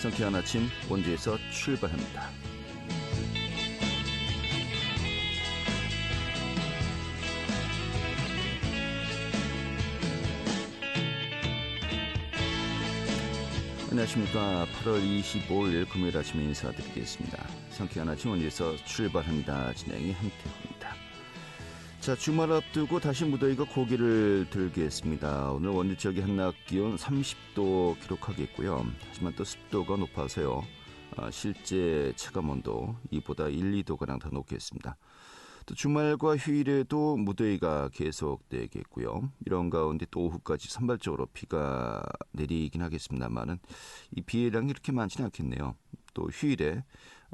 상쾌한 아침 원주에서 출발합니다. 안녕하십니까. 8월 25일 금요일 아침에 인사드리겠습니다. 상쾌한 아침 원주에서 출발합니다. 진행의 한태훈입니다. 자, 주말 앞두고 다시 무더위가 고개를 들겠습니다. 오늘 원주 지역의 한낮 기온 30도 기록하겠고요. 하지만 또 습도가 높아서요. 실제 체감온도 이보다 1, 2도가량 더 높겠습니다. 또 주말과 휴일에도 무더위가 계속되겠고요. 이런 가운데 또 오후까지 산발적으로 비가 내리긴 하겠습니다만은 이 비의 양이 이렇게 많지는 않겠네요. 또 휴일에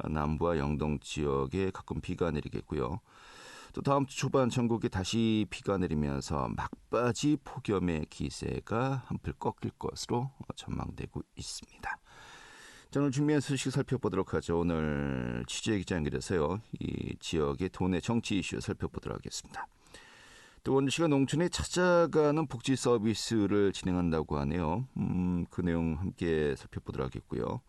남부와 영동 지역에 가끔 비가 내리겠고요. 또 다음 주 초반 전국에 다시 비가 내리면서 막바지 폭염의 기세가 한풀 꺾일 것으로 전망되고 있습니다. 자, 오늘 준비한 소식 살펴보도록 하죠. 오늘 취재 기자 연결해서요. 이 지역의 도내 정치 이슈 살펴보도록 하겠습니다. 또 원주시가 농촌에 찾아가는 복지 서비스를 진행한다고 하네요. 그 내용 함께 살펴보도록 하겠고요.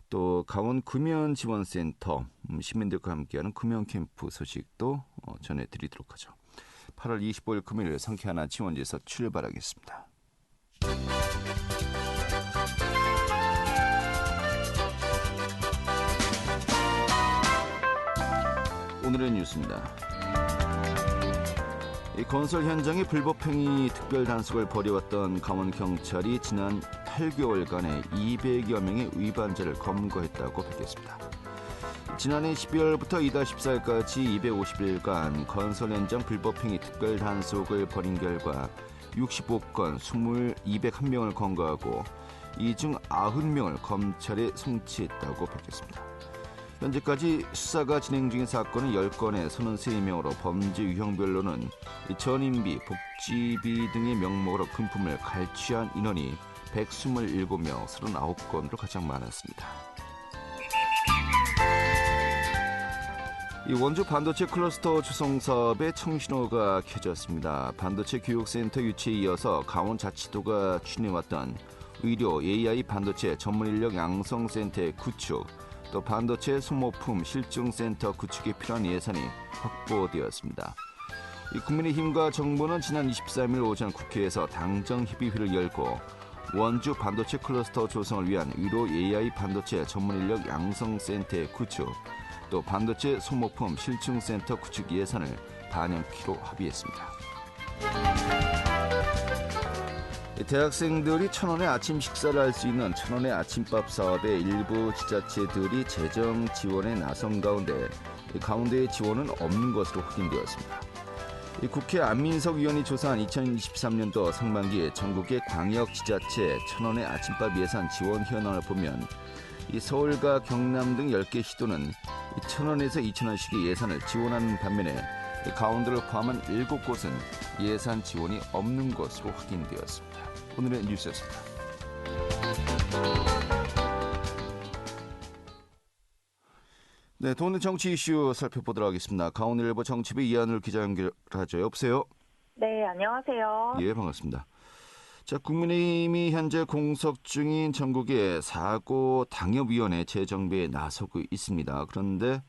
또 강원 금연지원센터 시민들과 함께하는 금연캠프 소식도 전해드리도록 하죠. 8월 25일 금요일 상쾌한 아침 원주에서 출발하겠습니다. 오늘의 뉴스입니다. 이 건설 현장에 불법행위 특별 단속을 벌여왔던 강원경찰이 지난 8개월간에 200여 명의 위반자를 검거했다고 밝혔습니다. 지난해 12월부터 이달 14일까지 250일간 건설 현장 불법행위 특별 단속을 벌인 결과 65건 201명을 검거하고 이 중 90명을 검찰에 송치했다고 밝혔습니다. 현재까지 수사가 진행 중인 사건은 10건에 33명으로 범죄 유형별로는 전인비, 복지비 등의 명목으로 금품을 갈취한 인원이 127명, 39건으로 가장 많았습니다. 이 원주 반도체 클러스터 조성 사업의 청신호가 켜졌습니다. 반도체 교육센터 유치에 이어서 강원자치도가 추진해왔던 의료 AI 반도체 전문인력 양성센터의 구축, 또 반도체 소모품 실증센터 구축에 필요한 예산이 확보되었습니다. 이 국민의힘과 정부는 지난 23일 오전 국회에서 당정협의회를 열고 원주 반도체 클러스터 조성을 위한 의료 AI 반도체 전문인력 양성센터의 구축, 또 반도체 소모품 실증센터 구축 예산을 반영키로 합의했습니다. 대학생들이 1,000원의 아침 식사를 할 수 있는 1,000원의 아침밥 사업에 일부 지자체들이 재정 지원에 나선 가운데 가운데의 지원은 없는 것으로 확인되었습니다. 국회 안민석 의원이 조사한 2023년도 상반기 전국의 광역 지자체 1,000원의 아침밥 예산 지원 현황을 보면 이 서울과 경남 등 10개 시도는 1,000원에서 2,000원씩의 예산을 지원하는 반면에 가운데를 포함한 7곳은 예산 지원이 없는 것으로 확인되었습니다. 오늘의 뉴스였습니다. 네, 도는 정치 이슈 살펴보도록 하겠습니다. 강원일보 정치부 이한울 기자 연결하죠. 여보세요? 네, 안녕하세요. 예, 반갑습니다. 자, 국민의힘이 현재 공석 중인 전국의 4고 당협위원회 재정비에 나서고 있습니다. 그런데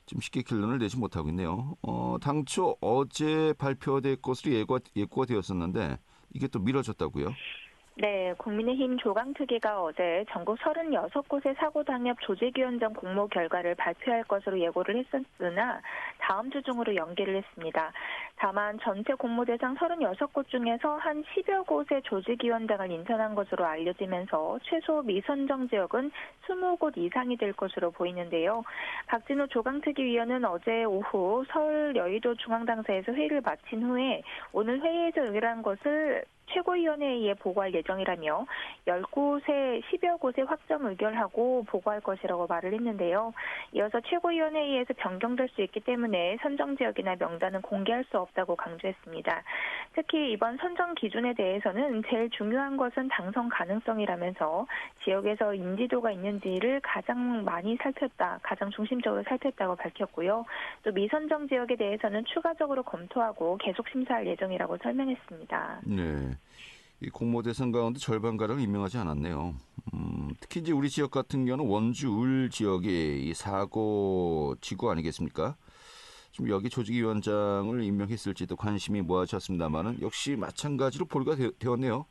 좀 쉽게 결론을 내지 못하고 있네요. 당초 어제 발표될 것으로 예고가 되었었는데 이게 또 미뤄졌다고요? 네, 국민의힘 조강특위가 어제 전국 36곳의 사고당협 조직위원장 공모 결과를 발표할 것으로 예고를 했었으나 다음 주 중으로 연기를 했습니다. 다만 전체 공모 대상 36곳 중에서 한 10여 곳의 조직위원장을 인선한 것으로 알려지면서 최소 미선정 지역은 20곳 이상이 될 것으로 보이는데요. 박진호 조강특위 위원은 어제 오후 서울 여의도 중앙당사에서 회의를 마친 후에 오늘 회의에서 의결한 것을 최고위원회에 보고할 예정이라며 10여 곳에 확정 의결하고 보고할 것이라고 말을 했는데요. 이어서 최고위원회에서 변경될 수 있기 때문에 선정 지역이나 명단은 공개할 수 없다고 강조했습니다. 특히 이번 선정 기준에 대해서는 제일 중요한 것은 당선 가능성이라면서 지역에서 인지도가 있는지를 가장 많이 살폈다, 가장 중심적으로 살폈다고 밝혔고요. 또 미선정 지역에 대해서는 추가적으로 검토하고 계속 심사할 예정이라고 설명했습니다. 네. 이 공모 대상 가운데 절반가량을 임명하지 않았네요. 특히 이제 우리 지역 같은 경우는 원주 을 지역이 이 사고 지구 아니겠습니까? 좀 여기 조직위원장을 임명했을지도 관심이 모아졌습니다만은 역시 마찬가지로 보류가 되었네요.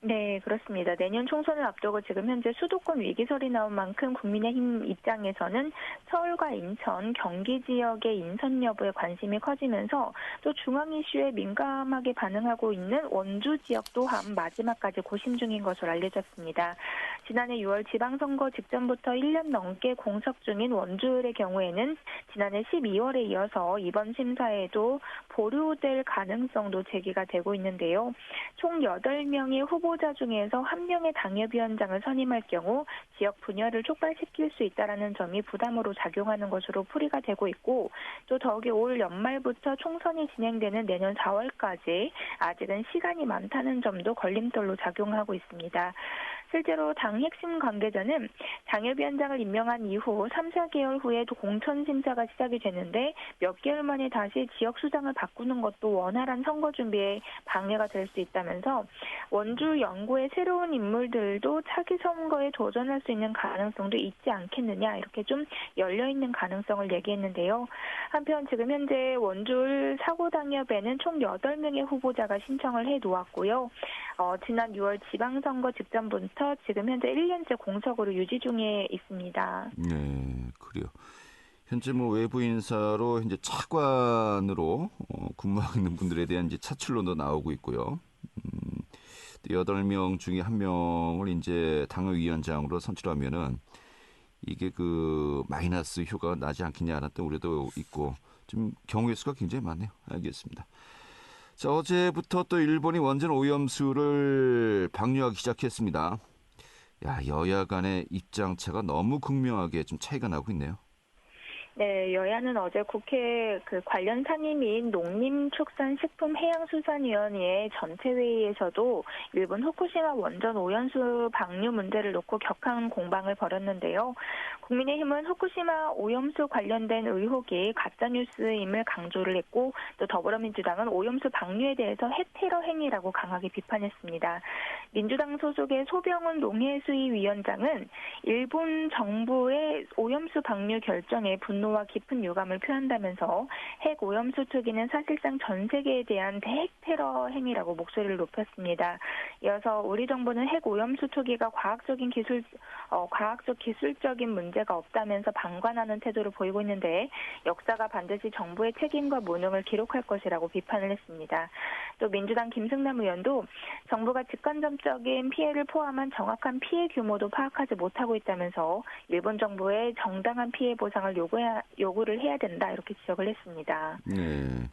네, 그렇습니다. 내년 총선을 앞두고 지금 현재 수도권 위기설이 나온 만큼 국민의힘 입장에서는 서울과 인천, 경기 지역의 인선 여부에 관심이 커지면서 또 중앙 이슈에 민감하게 반응하고 있는 원주 지역 또한 마지막까지 고심 중인 것으로 알려졌습니다. 지난해 6월 지방선거 직전부터 1년 넘게 공석 중인 원주의 경우에는 지난해 12월에 이어서 이번 심사에도 보류될 가능성도 제기가 되고 있는데요. 총 8명의 후보자 중에서 1명의 당협위원장을 선임할 경우 지역 분열을 촉발시킬 수 있다는 점이 부담으로 작용하는 것으로 풀이가 되고 있고 또 더욱이 올 연말부터 총선이 진행되는 내년 4월까지 아직은 시간이 많다는 점도 걸림돌로 작용하고 있습니다. 실제로 당 핵심 관계자는 당협위원장을 임명한 이후 3, 4개월 후에도 공천심사가 시작이 되는데 몇 개월 만에 다시 지역수장을 바꾸는 것도 원활한 선거 준비에 방해가 될 수 있다면서 원주 영구의 새로운 인물들도 차기 선거에 도전할 수 있는 가능성도 있지 않겠느냐 이렇게 좀 열려있는 가능성을 얘기했는데요. 한편 지금 현재 원주 사고당협에는 총 8명의 후보자가 신청을 해놓았고요. 지난 6월 지방선거 직전부터 지금 현재 1년째 공석으로 유지 중에 있습니다. 네, 그래요. 현재 뭐 외부 인사로 현재 차관으로 근무하고 있는 분들에 대한 이제 차출론도 나오고 있고요. 8명 중에 1명을 이제 당협위원장으로 선출하면은 이게 그 마이너스 효과가 나지 않겠냐라는 우려도 있고 좀 경우의 수가 굉장히 많네요. 알겠습니다. 자, 어제부터 또 일본이 원전 오염수를 방류하기 시작했습니다. 야, 여야 간의 입장차가 너무 극명하게 좀 차이가 나고 있네요. 네, 여야는 어제 국회 관련 상임위인 농림축산식품해양수산위원회 전체 회의에서도 일본 후쿠시마 원전 오염수 방류 문제를 놓고 격한 공방을 벌였는데요. 국민의힘은 후쿠시마 오염수 관련된 의혹이 가짜뉴스임을 강조를 했고 또 더불어민주당은 오염수 방류에 대해서 해테러 행위라고 강하게 비판했습니다. 민주당 소속의 소병훈 농해수위위원장은 일본 정부의 오염수 방류 결정에 분노와 깊은 유감을 표한다면서 핵 오염수 투기는 사실상 전 세계에 대한 대핵 테러 행위라고 목소리를 높였습니다. 이어서 우리 정부는 핵 오염수 투기가 과학적 기술적인 문제가 없다면서 방관하는 태도를 보이고 있는데 역사가 반드시 정부의 책임과 무능을 기록할 것이라고 비판을 했습니다. 또 민주당 김승남 의원도 정부가 직간접적인 피해를 포함한 정확한 피해 규모도 파악하지 못하고 있다면서 일본 정부의 정당한 피해 보상을 요구를 해야 된다 이렇게 지적을 했습니다. 네.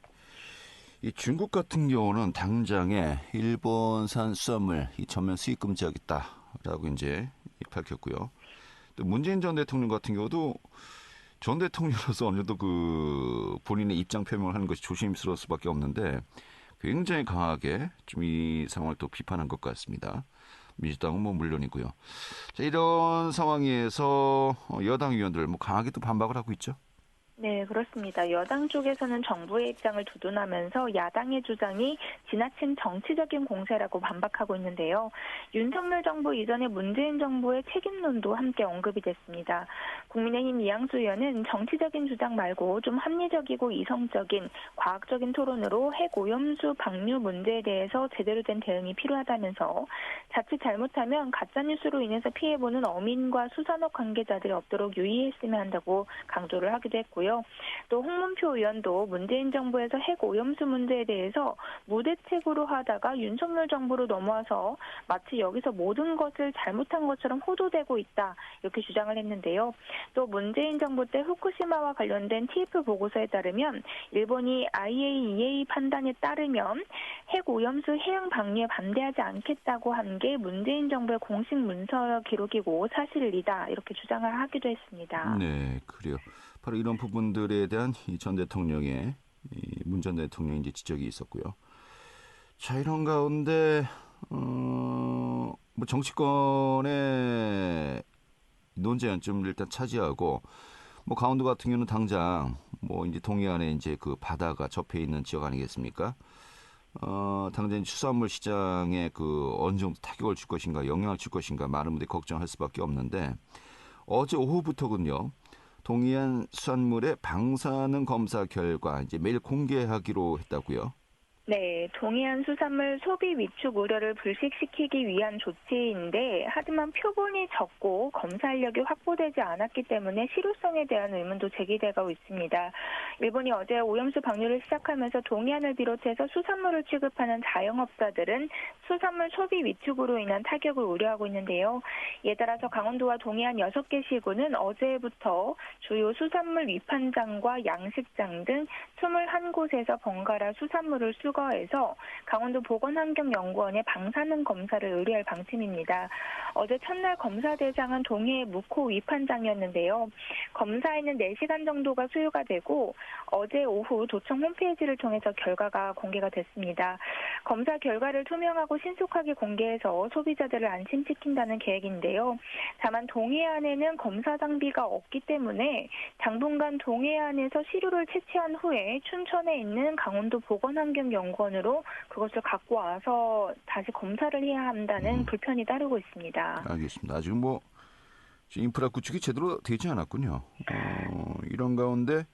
이 중국 같은 경우는 당장에 일본산 수산물 이 전면 수입 금지하겠다라고 이제 밝혔고요. 또 문재인 전 대통령 같은 경우도 전 대통령으로서 어느 정도 그 본인의 입장 표명을 하는 것이 조심스러울 수밖에 없는데 굉장히 강하게 좀 이 상황을 또 비판한 것 같습니다. 민주당은 뭐 물론이고요. 자, 이런 상황에서 여당 의원들 뭐 강하게 또 반박을 하고 있죠. 네, 그렇습니다. 여당 쪽에서는 정부의 입장을 두둔하면서 야당의 주장이 지나친 정치적인 공세라고 반박하고 있는데요. 윤석열 정부 이전에 문재인 정부의 책임론도 함께 언급이 됐습니다. 국민의힘 이양수 의원은 정치적인 주장 말고 좀 합리적이고 이성적인 과학적인 토론으로 핵 오염수 방류 문제에 대해서 제대로 된 대응이 필요하다면서 자칫 잘못하면 가짜뉴스로 인해서 피해보는 어민과 수산업 관계자들이 없도록 유의했으면 한다고 강조를 하기도 했고요. 또 홍문표 의원도 문재인 정부에서 핵 오염수 문제에 대해서 무대책으로 하다가 윤석열 정부로 넘어와서 마치 여기서 모든 것을 잘못한 것처럼 호도되고 있다 이렇게 주장을 했는데요. 또 문재인 정부 때 후쿠시마와 관련된 TF 보고서에 따르면 일본이 IAEA 판단에 따르면 핵 오염수 해양 방류에 반대하지 않겠다고 한 게 문재인 정부의 공식 문서 기록이고 사실이다 이렇게 주장을 하기도 했습니다. 네, 그래요. 바로 이런 부분들에 대한 이 전 대통령의 문 전 대통령의 이제 지적이 있었고요. 자, 이런 가운데 뭐 정치권의 논쟁은 좀 일단 차지하고 뭐 강원도 같은 경우는 당장 뭐 이제 동해안에 이제 그 바다가 접해 있는 지역 아니겠습니까? 당장 수산물 시장에 어느 정도 타격을 줄 것인가, 영향을 줄 것인가 많은 분들이 걱정할 수밖에 없는데 어제 오후부터군요. 동해안 수산물의 방사능 검사 결과 이제 매일 공개하기로 했다고요. 네, 동해안 수산물 소비 위축 우려를 불식시키기 위한 조치인데 하지만 표본이 적고 검사 인력이 확보되지 않았기 때문에 실효성에 대한 의문도 제기되고 있습니다. 일본이 어제 오염수 방류를 시작하면서 동해안을 비롯해서 수산물을 취급하는 자영업자들은 수산물 소비 위축으로 인한 타격을 우려하고 있는데요. 이에 따라서 강원도와 동해안 6개 시군은 어제부터 주요 수산물 위판장과 양식장 등 21곳에서 번갈아 수산물을 수거해서 강원도 보건환경연구원에 방사능 검사를 의뢰할 방침입니다. 어제 첫날 검사 대상은 동해 묵호 위판장이었는데요. 검사에는 4시간 정도가 소요가 되고 어제 오후 도청 홈페이지를 통해서 결과가 공개가 됐습니다. 검사 결과를 투명하고 신속하게 공개해서 소비자들을 안심시킨다는 계획인데요. 다만 동해안에는 검사 장비가 없기 때문에 당분간 동해안에서 시료를 채취한 후에 춘천에 있는 강원도 보건환경연구원으로 그것을 갖고 와서 다시 검사를 해야 한다는 불편이 따르고 있습니다. 알겠습니다. 아직 인프라 구축이 제대로 되지 않았군요. 이런 가운데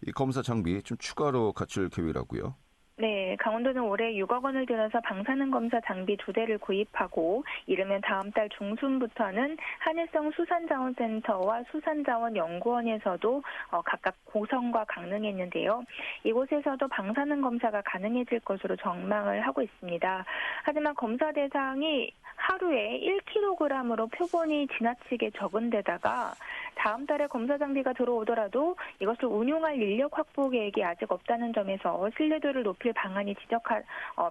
이 검사 장비 좀 추가로 갖출 계획이라고요. 네, 강원도는 올해 6억 원을 들여서 방사능 검사 장비 2대를 구입하고 이르면 다음 달 중순부터는 한일성 수산자원센터와 수산자원연구원에서도 각각 고성과 강릉에 있는데요. 이곳에서도 방사능 검사가 가능해질 것으로 전망을 하고 있습니다. 하지만 검사 대상이 하루에 1kg으로 표본이 지나치게 적은 데다가 다음 달에 검사 장비가 들어오더라도 이것을 운용할 인력 확보 계획이 아직 없다는 점에서 신뢰도를 높일 방안이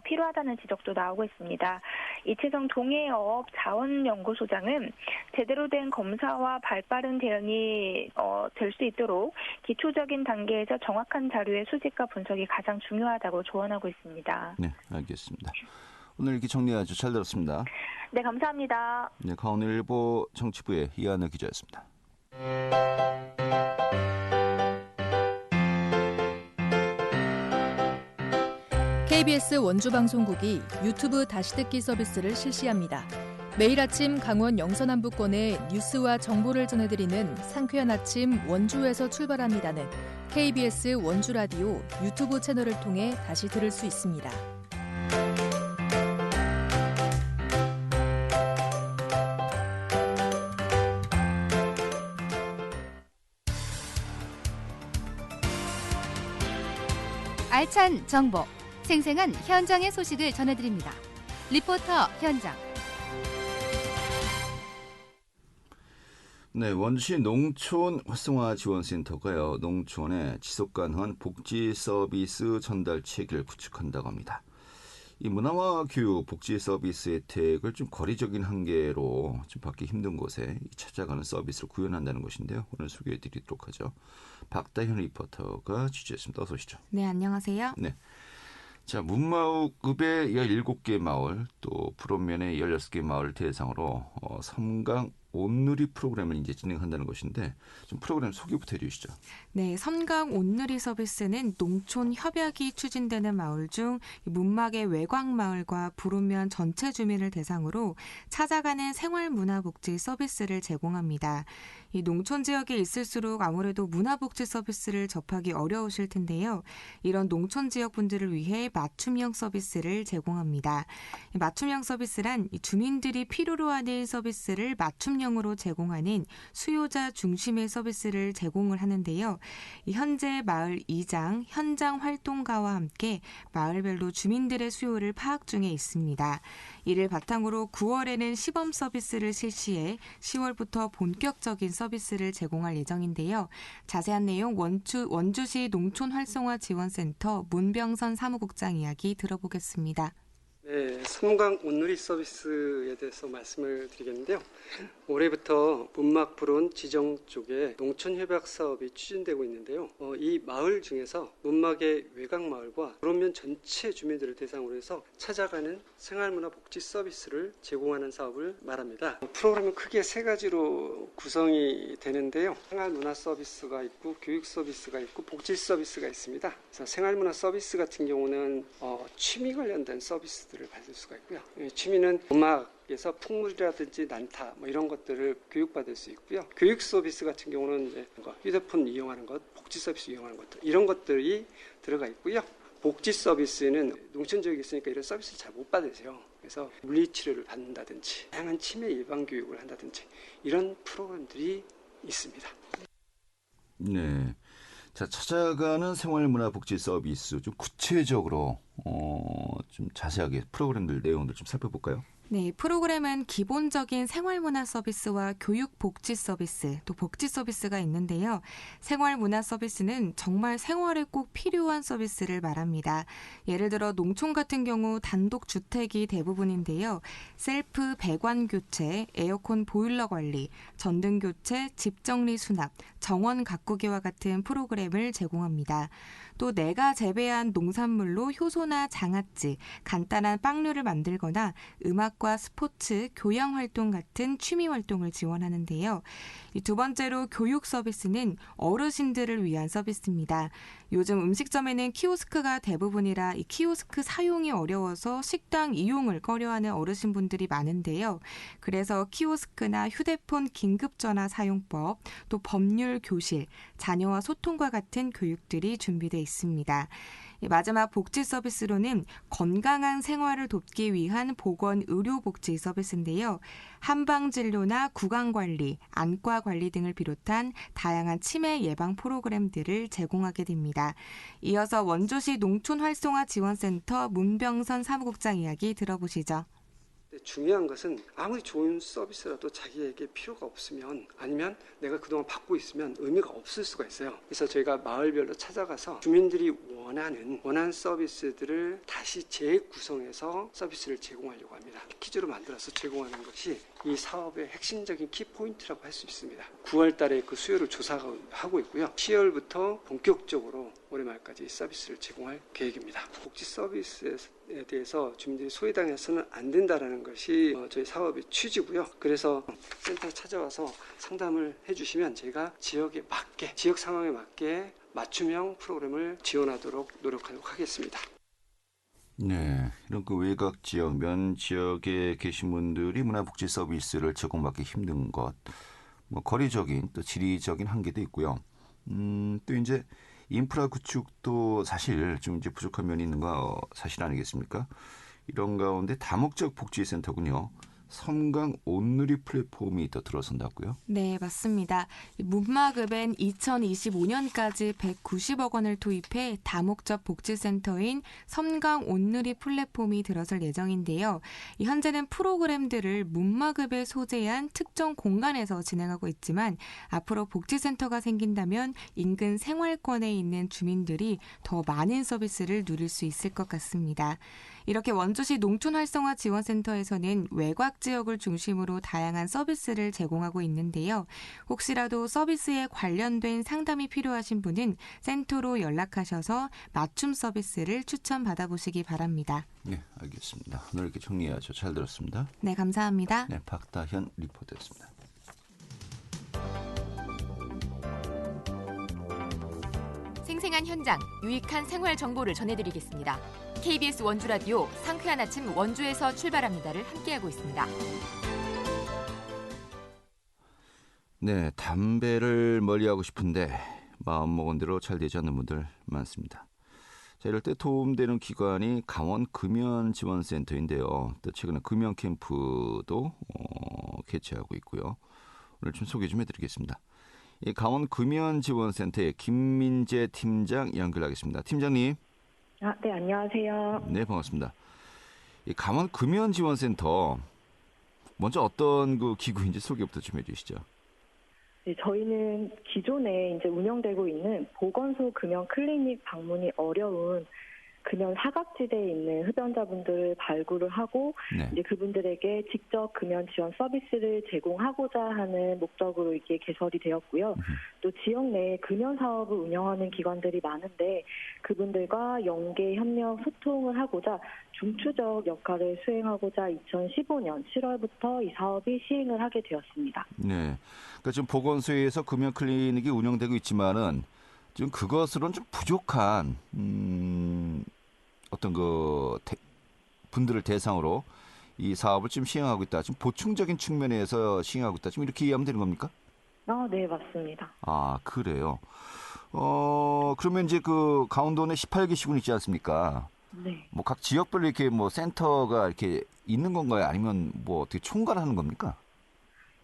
필요하다는 지적도 나오고 있습니다. 이채성 동해어업 자원연구소장은 제대로 된 검사와 발빠른 대응이 될 수 있도록 기초적인 단계에서 정확한 자료의 수집과 분석이 가장 중요하다고 조언하고 있습니다. 네, 알겠습니다. 오늘 이렇게 정리 아주 잘 들었습니다. 네, 감사합니다. 네, 강원일보 정치부의 이하늘 기자였습니다. KBS 원주방송국이 유튜브 다시 듣기 서비스를 실시합니다. 매일 아침 강원 영서남부권의 뉴스와 정보를 전해드리는 상쾌한 아침 원주에서 출발합니다는 KBS 원주라디오 유튜브 채널을 통해 다시 들을 수 있습니다. 알찬 정보, 생생한 현장의 소식을 전해드립니다. 리포터 현장. 네, 원주시 농촌 활성화 지원센터가요, 농촌의 지속 가능한 복지 서비스 전달 체계를 구축한다고 합니다. 이 문화와 교육, 복지 서비스 혜택을 좀 거리적인 한계로 좀 받기 힘든 곳에 찾아가는 서비스를 구현한다는 것인데요. 오늘 소개해드리도록 하죠. 박다현 리포터가 취재했습니다. 어서 오시죠. 네, 안녕하세요. 네. 자, 문마읍의 17개 마을, 또 불원면의 16개 마을 대상으로 섬강 온누리 프로그램을 이제 진행한다는 것인데 좀 프로그램 소개부터 해주시죠. 네, 섬강 온누리 서비스는 농촌 협약이 추진되는 마을 중 문막의 외곽마을과 불원면 전체 주민을 대상으로 찾아가는 생활문화복지 서비스를 제공합니다. 이 농촌 지역에 있을수록 아무래도 문화복지 서비스를 접하기 어려우실 텐데요. 이런 농촌 지역 분들을 위해 맞춤형 서비스를 제공합니다. 맞춤형 서비스란 주민들이 필요로 하는 서비스를 맞춤형으로 제공하는 수요자 중심의 서비스를 제공을 하는데요. 현재 마을 이장, 현장 활동가와 함께 마을별로 주민들의 수요를 파악 중에 있습니다. 이를 바탕으로 9월에는 시범 서비스를 실시해 10월부터 본격적인 서비스를 제공할 예정인데요. 자세한 내용 원주시 농촌활성화지원센터 문병선 사무국장 이야기 들어보겠습니다. 네, 섬광 온누리 서비스에 대해서 말씀을 드리겠는데요. 올해부터 문막 불온 지정 쪽에 농촌 협약 사업이 추진되고 있는데요. 이 마을 중에서 문막의 외곽 마을과 불온면 전체 주민들을 대상으로 해서 찾아가는 생활문화 복지 서비스를 제공하는 사업을 말합니다. 프로그램은 크게 세 가지로 구성이 되는데요. 생활문화 서비스가 있고 교육 서비스가 있고 복지 서비스가 있습니다. 그래서 생활문화 서비스 같은 경우는 취미 관련된 서비스들을 받을 수가 있고요. 취미는 문학에서 풍물이라든지 난타 이런 것들을 교육받을 수 있고요. 교육 서비스 같은 경우는 이제 휴대폰 이용하는 것, 복지 서비스 이용하는 것들 이런 것들이 들어가 있고요. 복지 서비스는 농촌 지역에 있으니까 이런 서비스를 잘 못 받으세요. 그래서 물리치료를 받는다든지 다양한 치매 예방 교육을 한다든지 이런 프로그램들이 있습니다. 네. 자, 찾아가는 생활문화복지 서비스 좀 구체적으로 좀 자세하게 프로그램들 내용들 좀 살펴볼까요? 네, 프로그램은 기본적인 생활문화 서비스와 교육 복지 서비스, 또 복지 서비스가 있는데요. 생활문화 서비스는 정말 생활에 꼭 필요한 서비스를 말합니다. 예를 들어 농촌 같은 경우 단독 주택이 대부분인데요. 셀프 배관 교체, 에어컨 보일러 관리, 전등 교체, 집 정리 수납, 정원 가꾸기와 같은 프로그램을 제공합니다. 또 내가 재배한 농산물로 효소나 장아찌, 간단한 빵류를 만들거나 음악과 스포츠, 교양 활동 같은 취미 활동을 지원하는데요. 두 번째로 교육 서비스는 어르신들을 위한 서비스입니다. 요즘 음식점에는 키오스크가 대부분이라 이 키오스크 사용이 어려워서 식당 이용을 꺼려하는 어르신분들이 많은데요. 그래서 키오스크나 휴대폰 긴급전화 사용법, 또 법률 교실, 자녀와 소통과 같은 교육들이 준비되어 있습니다. 마지막 복지 서비스로는 건강한 생활을 돕기 위한 보건의료복지 서비스인데요. 한방진료나 구강관리, 안과관리 등을 비롯한 다양한 치매 예방 프로그램들을 제공하게 됩니다. 이어서 원주시 농촌활성화지원센터 문병선 사무국장 이야기 들어보시죠. 중요한 것은 아무리 좋은 서비스라도 자기에게 필요가 없으면 아니면 내가 그동안 받고 있으면 의미가 없을 수가 있어요. 그래서 저희가 마을별로 찾아가서 주민들이 원하는 서비스들을 다시 재구성해서 서비스를 제공하려고 합니다. 패키지로 만들어서 제공하는 것이 이 사업의 핵심적인 키포인트라고 할 수 있습니다. 9월 달에 그 수요를 조사하고 있고요. 10월부터 본격적으로 올해 말까지 서비스를 제공할 계획입니다. 복지 서비스에 대해서 주민들이 소외당해서는 안 된다는 것이 저희 사업의 취지고요. 그래서 센터에 찾아와서 상담을 해주시면 저희가 지역에 맞게, 지역 상황에 맞게 맞춤형 프로그램을 지원하도록 노력하도록 하겠습니다. 네, 이런 그 외곽 지역, 면 지역에 계신 분들이 문화복지 서비스를 제공받기 힘든 것, 거리적인 또 지리적인 한계도 있고요. 또 이제 인프라 구축도 사실 좀 이제 부족한 면이 있는 거 사실 아니겠습니까? 이런 가운데 다목적 복지센터군요. 섬광 온누리 플랫폼이 더 들어선다고요? 네, 맞습니다. 문마급엔 2025년까지 190억 원을 투입해 다목적 복지센터인 섬광 온누리 플랫폼이 들어설 예정인데요. 현재는 프로그램들을 문마급에 소재한 특정 공간에서 진행하고 있지만 앞으로 복지센터가 생긴다면 인근 생활권에 있는 주민들이 더 많은 서비스를 누릴 수 있을 것 같습니다. 이렇게 원주시 농촌활성화지원센터에서는 외곽 지역을 중심으로 다양한 서비스를 제공하고 있는데요. 혹시라도 서비스에 관련된 상담이 필요하신 분은 센터로 연락하셔서 맞춤 서비스를 추천받아보시기 바랍니다. 네, 알겠습니다. 오늘 이렇게 정리하죠. 잘 들었습니다. 네, 감사합니다. 네, 박다현 리포터였습니다. 생생한 현장, 유익한 생활 정보를 전해드리겠습니다. KBS 원주라디오 상쾌한 아침 원주에서 출발합니다를 함께하고 있습니다. 네, 담배를 멀리하고 싶은데 마음먹은 대로 잘 되지 않는 분들 많습니다. 자, 이럴 때 도움되는 기관이 강원 금연지원센터인데요. 또 최근에 금연 캠프도 개최하고 있고요. 오늘 좀 소개 좀 해드리겠습니다. 이 강원 금연지원센터의 김민재 팀장 연결하겠습니다. 팀장님. 네, 안녕하세요. 네, 반갑습니다. 이 강원 금연지원센터 먼저 어떤 그 기구인지 소개부터 좀 해주시죠. 네, 저희는 기존에 이제 운영되고 있는 보건소 금연 클리닉 방문이 어려운 금연 사각지대에 있는 흡연자분들을 발굴을 하고 네. 이제 그분들에게 직접 금연 지원 서비스를 제공하고자 하는 목적으로 이게 개설이 되었고요. 또 지역 내에 금연 사업을 운영하는 기관들이 많은데 그분들과 연계 협력 소통을 하고자 중추적 역할을 수행하고자 2015년 7월부터 이 사업이 시행을 하게 되었습니다. 네. 그러니까 지금 보건소에서 금연 클리닉이 운영되고 있지만은 지금 그것으로는 좀 부족한 어떤 분들을 대상으로 이 사업을 지금 시행하고 있다. 지금 보충적인 측면에서 시행하고 있다. 지금 이렇게 이해하면 되는 겁니까? 네, 맞습니다. 아, 그래요. 그러면 이제 그 강원도내 18개 시군 있지 않습니까? 네. 뭐 각 지역별로 이렇게 뭐 센터가 이렇게 있는 건가요? 아니면 뭐 어떻게 총괄하는 겁니까?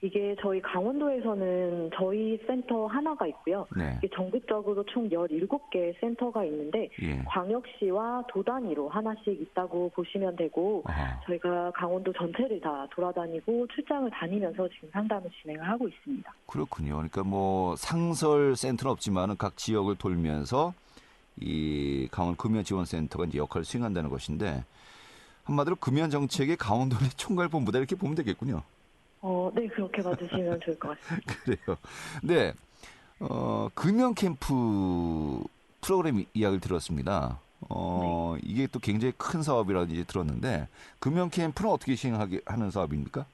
이게 저희 강원도에서는 저희 센터 하나가 있고요. 네. 이게 전국적으로 총 17개 센터가 있는데 예. 광역시와 도 단위로 하나씩 있다고 보시면 되고 아하. 저희가 강원도 전체를 다 돌아다니고 출장을 다니면서 지금 상담을 진행을 하고 있습니다. 그렇군요. 그러니까 뭐 상설 센터는 없지만은 각 지역을 돌면서 이 강원 금연 지원 센터가 이제 역할을 수행한다는 것인데 한마디로 금연 정책의 강원도 내 총괄본부다 이렇게 보면 되겠군요. 네, 그렇게 봐주시면 좋을 것 같습니다. 그래요. 네, 금연 캠프 프로그램 이야기를 들었습니다. 네. 이게 또 굉장히 큰 사업이라고 이제 들었는데 금연 캠프는 어떻게 시행하게 하는 사업입니까?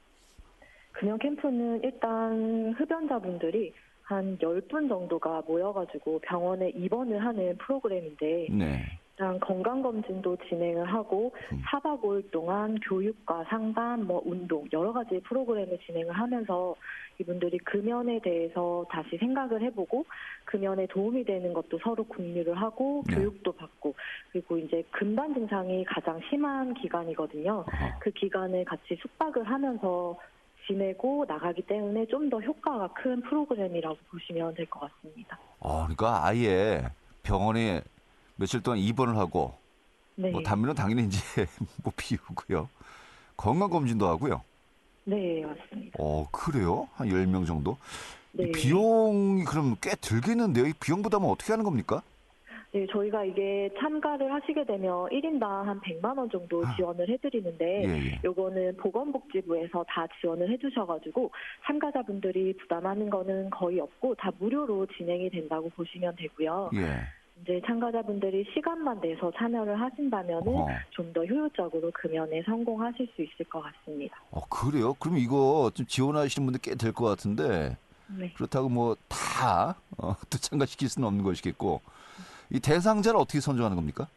금연 캠프는 일단 흡연자분들이 한 10분 정도가 모여가지고 병원에 입원을 하는 프로그램인데 네. 일단 건강검진도 진행을 하고 4박 5일 동안 교육과 상담, 운동 여러 가지 프로그램을 진행을 하면서 이분들이 금연에 대해서 다시 생각을 해보고 금연에 도움이 되는 것도 서로 공유를 하고 네. 교육도 받고 그리고 이제 금단 증상이 가장 심한 기간이거든요. 그 기간을 같이 숙박을 하면서 지내고 나가기 때문에 좀 더 효과가 큰 프로그램이라고 보시면 될 것 같습니다. 그러니까 아예 병원에 며칠 동안 입원을 하고 네. 뭐 담배는 당연히 이제 뭐 피우고요. 건강검진도 하고요. 네, 맞습니다. 그래요? 한 10명 정도? 네. 이 비용이 그럼 꽤 들겠는데요? 이 비용 부담은 어떻게 하는 겁니까? 네, 저희가 이게 참가를 하시게 되면 1인당 한 100만 원 정도 지원을 해드리는데 예. 요거는 보건복지부에서 다 지원을 해주셔가지고 참가자분들이 부담하는 거는 거의 없고 다 무료로 진행이 된다고 보시면 되고요. 예. 이제 참가자분들이 시간만 내서 참여를 하신다면은 좀 더 효율적으로 금연에 성공하실 수 있을 것 같습니다. 그래요? 그럼 이거 좀 지원하시는 분들 꽤 될 것 같은데 네. 그렇다고 뭐 다 또 참가시킬 수는 없는 것이겠고 이 대상자를 어떻게 선정하는 겁니까?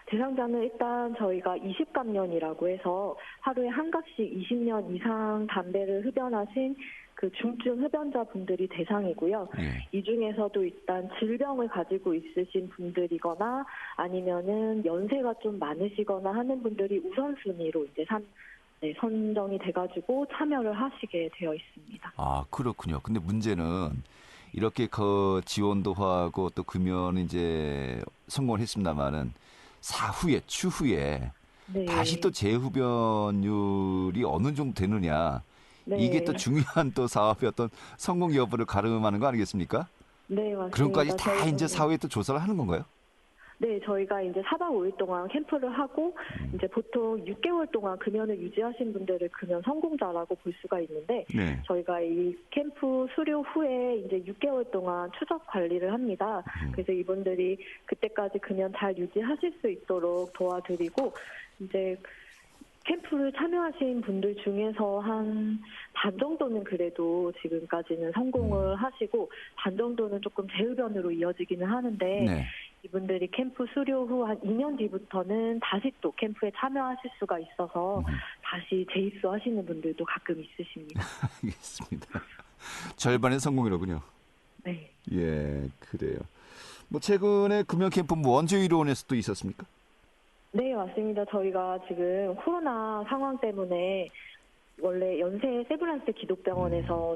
대상자는 일단 저희가 20감년이라고 해서 하루에 한 갑씩 20년 이상 담배를 흡연하신 그 중증 흡연자분들이 대상이고요. 예. 이 중에서도 일단 질병을 가지고 있으신 분들이거나 아니면은 연세가 좀 많으시거나 하는 분들이 우선순위로 이제 선정이 돼가지고 참여를 하시게 되어 있습니다. 그렇군요. 근데 문제는 이렇게 그 지원도 하고 또 금연 이제 성공을 했습니다만은 추후에 네. 다시 또 재흡연율이 어느 정도 되느냐 네. 이게 또 중요한 또 사업의 어떤 성공 여부를 가름하는 거 아니겠습니까? 네, 맞습니다. 그런 것까지 다 이제 사회에 또 조사를 하는 건가요? 네, 저희가 이제 4박 5일 동안 캠프를 하고 이제 보통 6개월 동안 금연을 유지하신 분들을 금연 성공자라고 볼 수가 있는데 네. 저희가 이 캠프 수료 후에 이제 6개월 동안 추적 관리를 합니다. 그래서 이분들이 그때까지 금연 잘 유지하실 수 있도록 도와드리고 이제 캠프를 참여하신 분들 중에서 한 반 정도는 그래도 지금까지는 성공을 하시고 반 정도는 조금 재흡연으로 이어지기는 하는데 네. 이분들이 캠프 수료 후 한 2년 뒤부터는 다시 또 캠프에 참여하실 수가 있어서 다시 재입소하시는 분들도 가끔 있으십니다. 알겠습니다. 절반의 성공이로군요. 네. 예, 그래요. 뭐 최근에 금연 캠프 원주의료원에서도 있었습니까? 네, 맞습니다. 저희가 지금 코로나 상황 때문에 원래 연세 세브란스 기독병원에서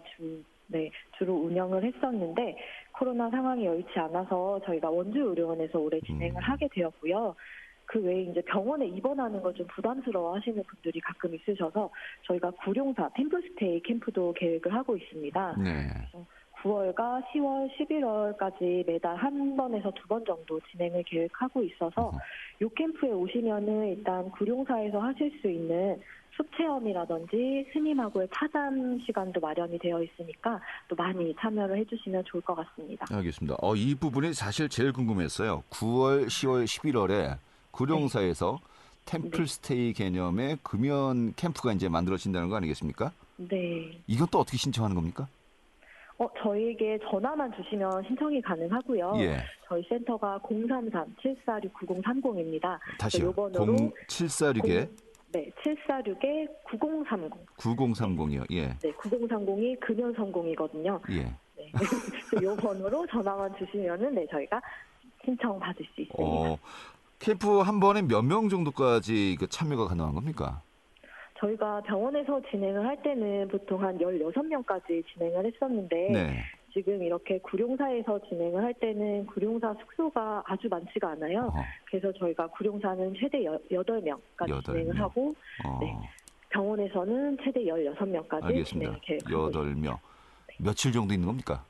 주로 운영을 했었는데 코로나 상황이 여의치 않아서 저희가 원주의료원에서 올해 진행을 하게 되었고요. 그 외에 이제 병원에 입원하는 걸 좀 부담스러워 하시는 분들이 가끔 있으셔서 저희가 구룡사 템플스테이 캠프도 계획을 하고 있습니다. 네. 그래서 9월과 10월, 11월까지 매달 한 번에서 두 번 정도 진행을 계획하고 있어서 요 캠프에 오시면은 일단 구룡사에서 하실 수 있는 숲 체험이라든지 스님하고의 타담 시간도 마련이 되어 있으니까 또 많이 참여를 해주시면 좋을 것 같습니다. 알겠습니다. 이 부분이 사실 제일 궁금했어요. 9월, 10월, 11월에 구룡사에서 템플스테이 개념의 금연 캠프가 이제 만들어진다는 거 아니겠습니까? 네. 이건 또 어떻게 신청하는 겁니까? 저희에게 전화만 주시면 신청이 가능하고요. 예. 저희 센터가 033-746-9030입니다. 다시요. 요 번호로 0746에 네, 746-9030. 9030이요. 예. 네, 9030이 금연 성공이거든요. 예. 네. 요 번호로 전화만 주시면은 네, 저희가 신청 받을 수 있습니다. 캠프 한 번에 몇 명 정도까지 참여가 가능한 겁니까? 저희가 병원에서 진행을 할 때는 보통 한 16명까지 진행을 했었는데 네. 지금 이렇게 구룡사에서 진행을 할 때는 구룡사 숙소가 아주 많지가 않아요. 그래서 저희가 구룡사는 최대 8명까지 진행을 하고 네, 병원에서는 최대 16명까지 알겠습니다. 진행을 계획하고 있습니다. 8명. 며칠 정도 있는 겁니까?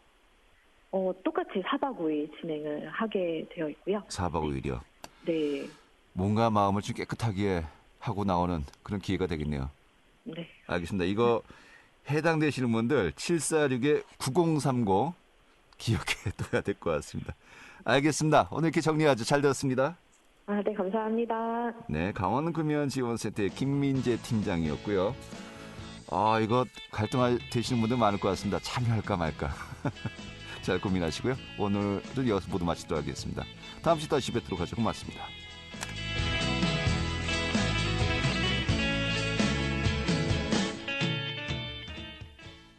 똑같이 4박 5일 진행을 하게 되어 있고요. 4박 5일이요? 네. 몸과 마음을 좀 깨끗하게 하고 나오는 그런 기회가 되겠네요. 네. 알겠습니다. 이거 해당되시는 분들 746-9030 기억해 둬야 될 것 같습니다. 알겠습니다. 오늘 이렇게 정리 아주 잘 들었습니다. 네, 감사합니다. 네, 강원금연지원센터의 김민재 팀장이었고요. 이거 갈등되시는 분들 많을 것 같습니다. 참여할까 말까. 잘 고민하시고요. 오늘은 여기서 모두 마치도록 하겠습니다. 다음 주에 다시 뵙도록 하죠. 고맙습니다.